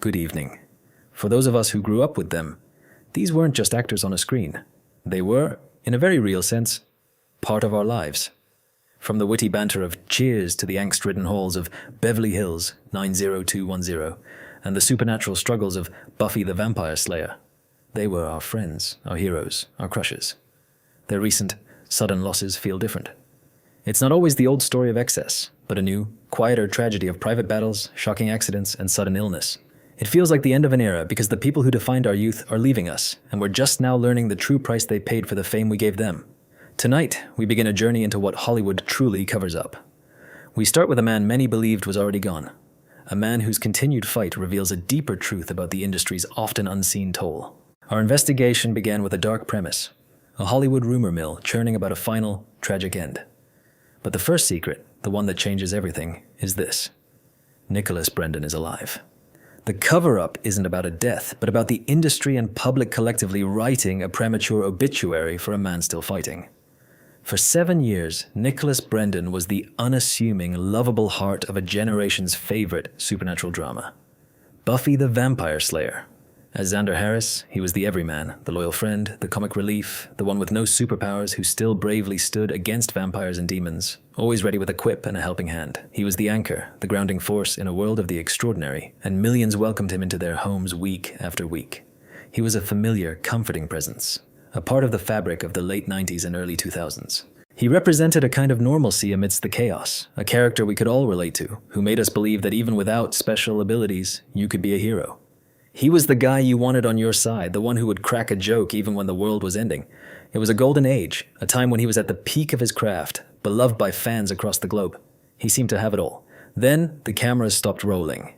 good evening. For those of us who grew up with them, these weren't just actors on a screen. They were, in a very real sense, part of our lives. From the witty banter of Cheers to the angst-ridden halls of Beverly Hills 90210 and the supernatural struggles of Buffy the Vampire Slayer, they were our friends, our heroes, our crushes. Their recent, sudden losses feel different. It's not always the old story of excess, but a new, quieter tragedy of private battles, shocking accidents, and sudden illness. It feels like the end of an era because the people who defined our youth are leaving us, and we're just now learning the true price they paid for the fame we gave them. Tonight, we begin a journey into what Hollywood truly covers up. We start with a man many believed was already gone. A man whose continued fight reveals a deeper truth about the industry's often unseen toll. Our investigation began with a dark premise, a Hollywood rumor mill churning about a final, tragic end. But the first secret, the one that changes everything, is this. Nicholas Brendon is alive. The cover-up isn't about a death, but about the industry and public collectively writing a premature obituary for a man still fighting. For 7 years, Nicholas Brendon was the unassuming, lovable heart of a generation's favorite supernatural drama. Buffy the Vampire Slayer. As Xander Harris, he was the everyman, the loyal friend, the comic relief, the one with no superpowers who still bravely stood against vampires and demons, always ready with a quip and a helping hand. He was the anchor, the grounding force in a world of the extraordinary, and millions welcomed him into their homes week after week. He was a familiar, comforting presence, a part of the fabric of the late 90s and early 2000s. He represented a kind of normalcy amidst the chaos, a character we could all relate to, who made us believe that even without special abilities, you could be a hero. He was the guy you wanted on your side, the one who would crack a joke even when the world was ending. It was a golden age, a time when he was at the peak of his craft, beloved by fans across the globe. He seemed to have it all. Then, the cameras stopped rolling.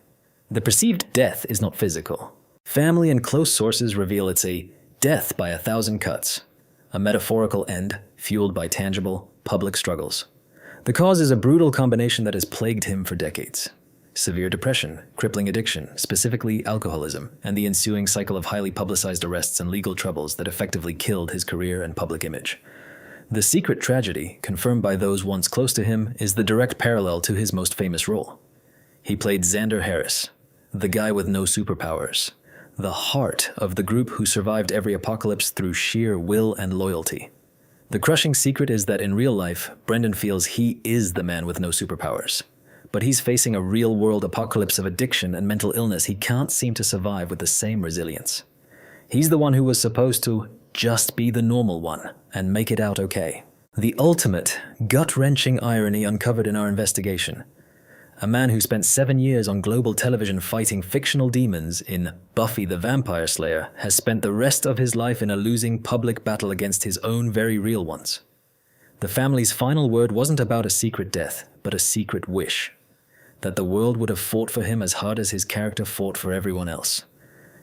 The perceived death is not physical. Family and close sources reveal it's a death by 1,000 cuts, a metaphorical end fueled by tangible, public struggles. The cause is a brutal combination that has plagued him for decades. Severe depression, crippling addiction, specifically alcoholism, and the ensuing cycle of highly publicized arrests and legal troubles that effectively killed his career and public image. The secret tragedy, confirmed by those once close to him, is the direct parallel to his most famous role. He played Xander Harris, the guy with no superpowers, the heart of the group who survived every apocalypse through sheer will and loyalty. The crushing secret is that in real life, Brendon feels he is the man with no superpowers. But he's facing a real-world apocalypse of addiction and mental illness he can't seem to survive with the same resilience. He's the one who was supposed to just be the normal one and make it out okay. The ultimate, gut-wrenching irony uncovered in our investigation. A man who spent 7 years on global television fighting fictional demons in Buffy the Vampire Slayer has spent the rest of his life in a losing public battle against his own very real ones. The family's final word wasn't about a secret death, but a secret wish. That the world would have fought for him as hard as his character fought for everyone else.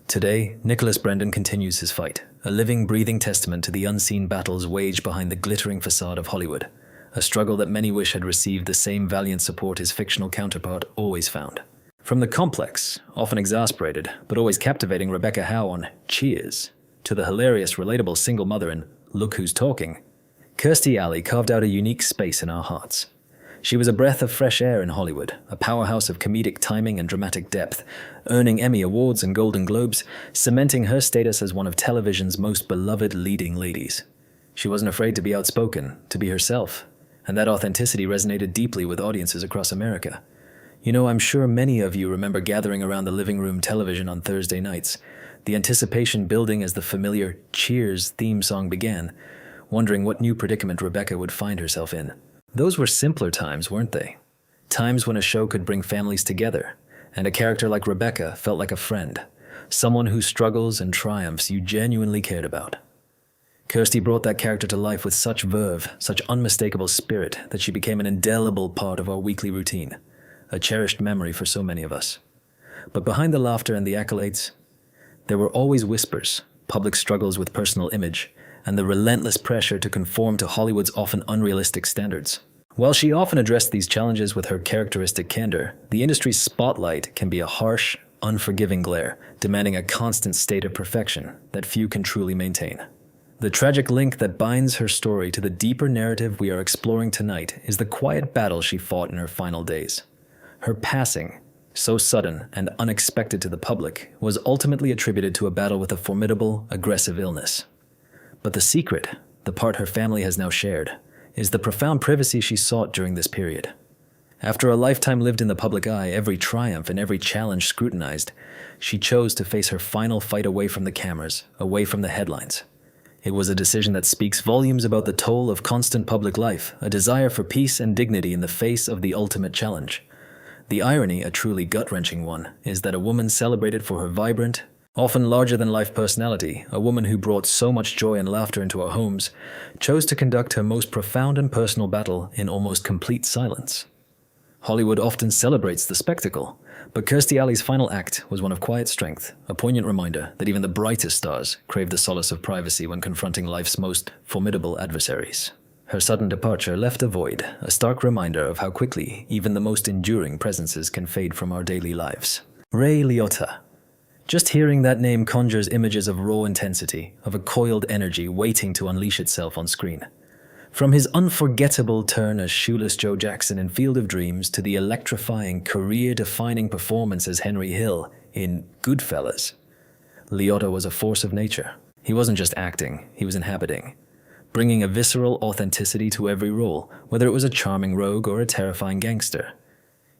Today, Nicholas Brendon continues his fight, a living, breathing testament to the unseen battles waged behind the glittering facade of Hollywood, a struggle that many wish had received the same valiant support his fictional counterpart always found. From the complex, often exasperated, but always captivating Rebecca Howe on Cheers, to the hilarious, relatable single mother in Look Who's Talking, Kirstie Alley carved out a unique space in our hearts. She was a breath of fresh air in Hollywood, a powerhouse of comedic timing and dramatic depth, earning Emmy Awards and Golden Globes, cementing her status as one of television's most beloved leading ladies. She wasn't afraid to be outspoken, to be herself, and that authenticity resonated deeply with audiences across America. You know, I'm sure many of you remember gathering around the living room television on Thursday nights, the anticipation building as the familiar Cheers theme song began, wondering what new predicament Rebecca would find herself in. Those were simpler times, weren't they? Times when a show could bring families together, and a character like Rebecca felt like a friend, someone whose struggles and triumphs you genuinely cared about. Kirstie brought that character to life with such verve, such unmistakable spirit, that she became an indelible part of our weekly routine, a cherished memory for so many of us. But behind the laughter and the accolades, there were always whispers, public struggles with personal image, and the relentless pressure to conform to Hollywood's often unrealistic standards. While she often addressed these challenges with her characteristic candor, the industry's spotlight can be a harsh, unforgiving glare, demanding a constant state of perfection that few can truly maintain. The tragic link that binds her story to the deeper narrative we are exploring tonight is the quiet battle she fought in her final days. Her passing, so sudden and unexpected to the public, was ultimately attributed to a battle with a formidable, aggressive illness. But the secret, the part her family has now shared, is the profound privacy she sought during this period. After a lifetime lived in the public eye, every triumph and every challenge scrutinized, she chose to face her final fight away from the cameras, away from the headlines. It was a decision that speaks volumes about the toll of constant public life, a desire for peace and dignity in the face of the ultimate challenge. The irony, a truly gut-wrenching one, is that a woman celebrated for her vibrant, often larger-than-life personality, a woman who brought so much joy and laughter into our homes, chose to conduct her most profound and personal battle in almost complete silence. Hollywood often celebrates the spectacle, but Kirstie Alley's final act was one of quiet strength, a poignant reminder that even the brightest stars crave the solace of privacy when confronting life's most formidable adversaries. Her sudden departure left a void, a stark reminder of how quickly even the most enduring presences can fade from our daily lives. Ray Liotta. Just hearing that name conjures images of raw intensity, of a coiled energy waiting to unleash itself on screen. From his unforgettable turn as shoeless Joe Jackson in Field of Dreams to the electrifying, career-defining performance as Henry Hill in Goodfellas, Liotta was a force of nature. He wasn't just acting, he was inhabiting, bringing a visceral authenticity to every role, whether it was a charming rogue or a terrifying gangster.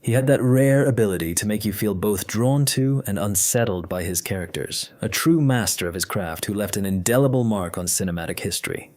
He had that rare ability to make you feel both drawn to and unsettled by his characters, a true master of his craft who left an indelible mark on cinematic history.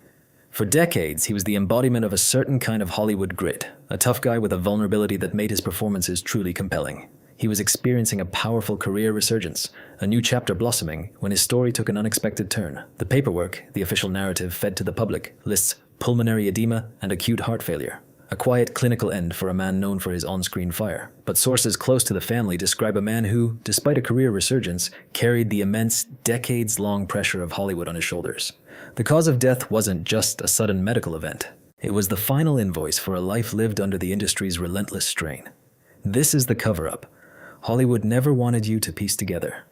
For decades, he was the embodiment of a certain kind of Hollywood grit, a tough guy with a vulnerability that made his performances truly compelling. He was experiencing a powerful career resurgence, a new chapter blossoming, when his story took an unexpected turn. The paperwork, the official narrative fed to the public, lists pulmonary edema and acute heart failure. A quiet clinical end for a man known for his on-screen fire. But sources close to the family describe a man who, despite a career resurgence, carried the immense, decades-long pressure of Hollywood on his shoulders. The cause of death wasn't just a sudden medical event. It was the final invoice for a life lived under the industry's relentless strain. This is the cover-up. Hollywood never wanted you to piece together.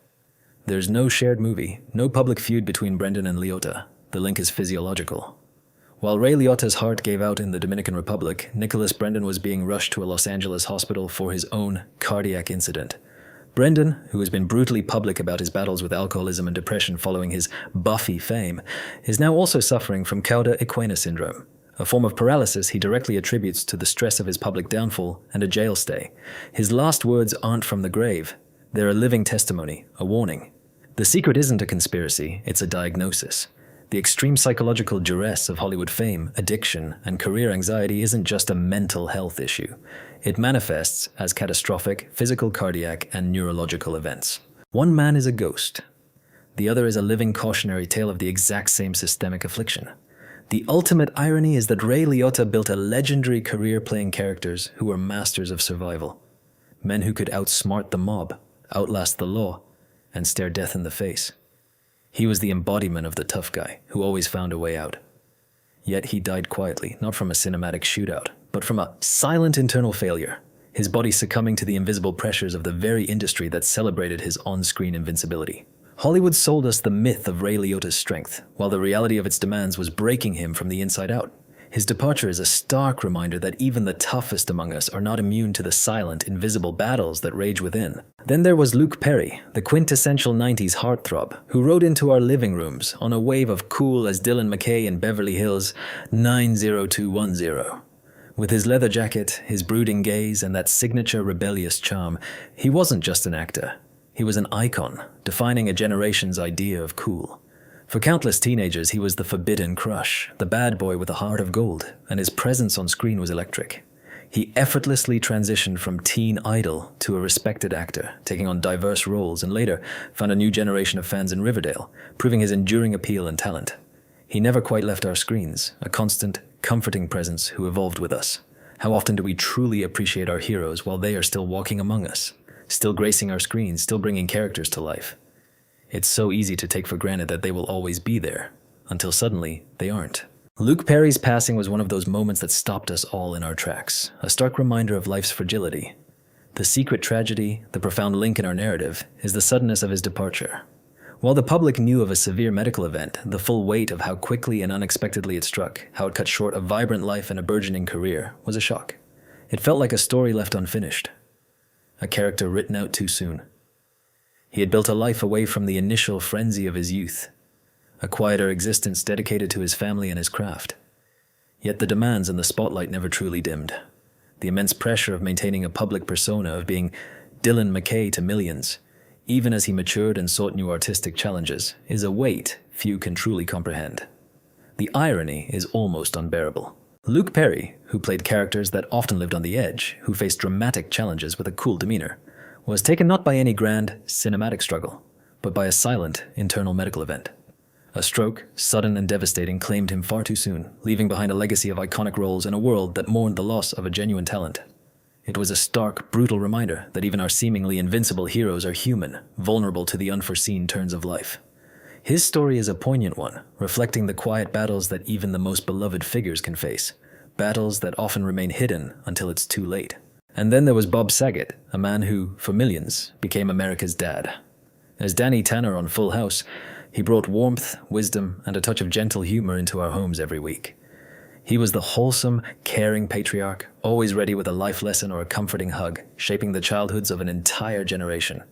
There's no shared movie, no public feud between Brendon and Liotta. The link is physiological. While Ray Liotta's heart gave out in the Dominican Republic, Nicholas Brendon was being rushed to a Los Angeles hospital for his own cardiac incident. Brendon, who has been brutally public about his battles with alcoholism and depression following his Buffy fame, is now also suffering from cauda equina syndrome, a form of paralysis he directly attributes to the stress of his public downfall and a jail stay. His last words aren't from the grave. They're a living testimony, a warning. The secret isn't a conspiracy, it's a diagnosis. The extreme psychological duress of Hollywood fame, addiction, and career anxiety isn't just a mental health issue. It manifests as catastrophic physical, cardiac, and neurological events. One man is a ghost. The other is a living cautionary tale of the exact same systemic affliction. The ultimate irony is that Ray Liotta built a legendary career playing characters who were masters of survival. Men who could outsmart the mob, outlast the law, and stare death in the face. He was the embodiment of the tough guy who always found a way out. Yet he died quietly, not from a cinematic shootout, but from a silent internal failure, his body succumbing to the invisible pressures of the very industry that celebrated his on-screen invincibility. Hollywood sold us the myth of Ray Liotta's strength, while the reality of its demands was breaking him from the inside out. His departure is a stark reminder that even the toughest among us are not immune to the silent, invisible battles that rage within. Then there was Luke Perry, the quintessential 90s heartthrob, who rode into our living rooms on a wave of cool as Dylan McKay in Beverly Hills 90210. With his leather jacket, his brooding gaze, and that signature rebellious charm, he wasn't just an actor. He was an icon, defining a generation's idea of cool. For countless teenagers, he was the forbidden crush, the bad boy with a heart of gold, and his presence on screen was electric. He effortlessly transitioned from teen idol to a respected actor, taking on diverse roles, and later found a new generation of fans in Riverdale, proving his enduring appeal and talent. He never quite left our screens, a constant, comforting presence who evolved with us. How often do we truly appreciate our heroes while they are still walking among us, still gracing our screens, still bringing characters to life? It's so easy to take for granted that they will always be there, until suddenly they aren't. Luke Perry's passing was one of those moments that stopped us all in our tracks, a stark reminder of life's fragility. The secret tragedy, the profound link in our narrative, is the suddenness of his departure. While the public knew of a severe medical event, the full weight of how quickly and unexpectedly it struck, how it cut short a vibrant life and a burgeoning career, was a shock. It felt like a story left unfinished. a character written out too soon. He had built a life away from the initial frenzy of his youth, a quieter existence dedicated to his family and his craft. Yet the demands and the spotlight never truly dimmed. The immense pressure of maintaining a public persona, of being Dylan McKay to millions, even as he matured and sought new artistic challenges, is a weight few can truly comprehend. The irony is almost unbearable. Luke Perry, who played characters that often lived on the edge, who faced dramatic challenges with a cool demeanor, was taken not by any grand, cinematic struggle, but by a silent, internal medical event. A stroke, sudden and devastating, claimed him far too soon, leaving behind a legacy of iconic roles in a world that mourned the loss of a genuine talent. It was a stark, brutal reminder that even our seemingly invincible heroes are human, vulnerable to the unforeseen turns of life. His story is a poignant one, reflecting the quiet battles that even the most beloved figures can face, battles that often remain hidden until it's too late. And then there was Bob Saget, a man who, for millions, became America's dad. As Danny Tanner on Full House, he brought warmth, wisdom, and a touch of gentle humor into our homes every week. He was the wholesome, caring patriarch, always ready with a life lesson or a comforting hug, shaping the childhoods of an entire generation.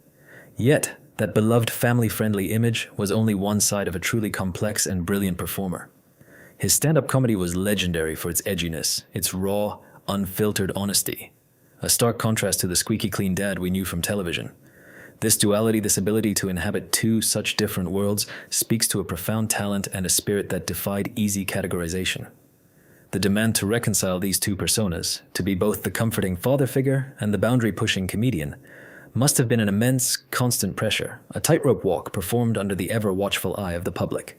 Yet, that beloved family-friendly image was only one side of a truly complex and brilliant performer. His stand-up comedy was legendary for its edginess, its raw, unfiltered honesty, a stark contrast to the squeaky clean dad we knew from television. This duality, this ability to inhabit two such different worlds, speaks to a profound talent and a spirit that defied easy categorization. The demand to reconcile these two personas, to be both the comforting father figure and the boundary-pushing comedian, must have been an immense, constant pressure, a tightrope walk performed under the ever-watchful eye of the public.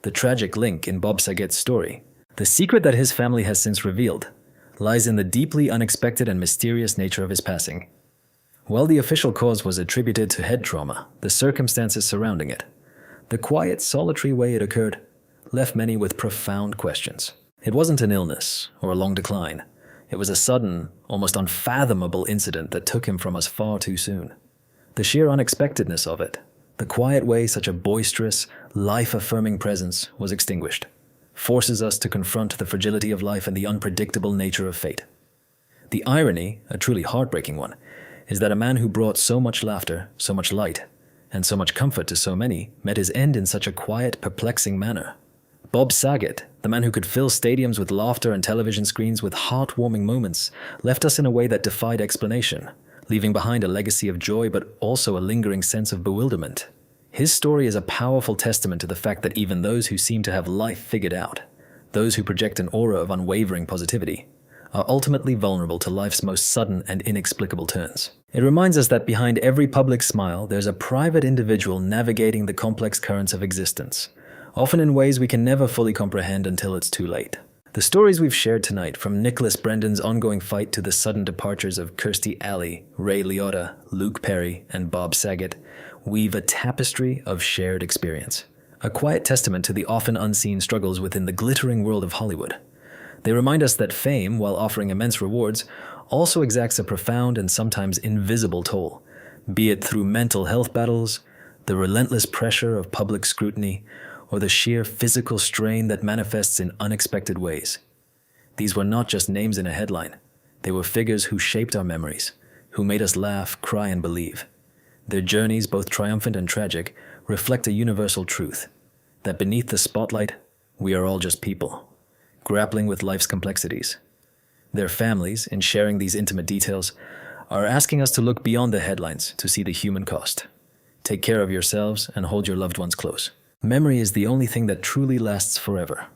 The tragic link in Bob Saget's story, the secret that his family has since revealed, lies in the deeply unexpected and mysterious nature of his passing. While the official cause was attributed to head trauma, the circumstances surrounding it, the quiet, solitary way it occurred, left many with profound questions. It wasn't an illness or a long decline. It was a sudden, almost unfathomable incident that took him from us far too soon. The sheer unexpectedness of it, the quiet way such a boisterous, life-affirming presence was extinguished, forces us to confront the fragility of life and the unpredictable nature of fate. The irony, a truly heartbreaking one, is that a man who brought so much laughter, so much light, and so much comfort to so many, met his end in such a quiet, perplexing manner. Bob Saget, the man who could fill stadiums with laughter and television screens with heartwarming moments, left us in a way that defied explanation, leaving behind a legacy of joy but also a lingering sense of bewilderment. His story is a powerful testament to the fact that even those who seem to have life figured out, those who project an aura of unwavering positivity, are ultimately vulnerable to life's most sudden and inexplicable turns. It reminds us that behind every public smile, there's a private individual navigating the complex currents of existence, often in ways we can never fully comprehend until it's too late. The stories we've shared tonight, from Nicholas Brendon's ongoing fight to the sudden departures of Kirstie Alley, Ray Liotta, Luke Perry, and Bob Saget, weave a tapestry of shared experience, a quiet testament to the often unseen struggles within the glittering world of Hollywood. They remind us that fame, while offering immense rewards, also exacts a profound and sometimes invisible toll, be it through mental health battles, the relentless pressure of public scrutiny, or the sheer physical strain that manifests in unexpected ways. These were not just names in a headline. They were figures who shaped our memories, who made us laugh, cry, and believe. Their journeys, both triumphant and tragic, reflect a universal truth, that beneath the spotlight, we are all just people, grappling with life's complexities. Their families, in sharing these intimate details, are asking us to look beyond the headlines to see the human cost. Take care of yourselves and hold your loved ones close. Memory is the only thing that truly lasts forever.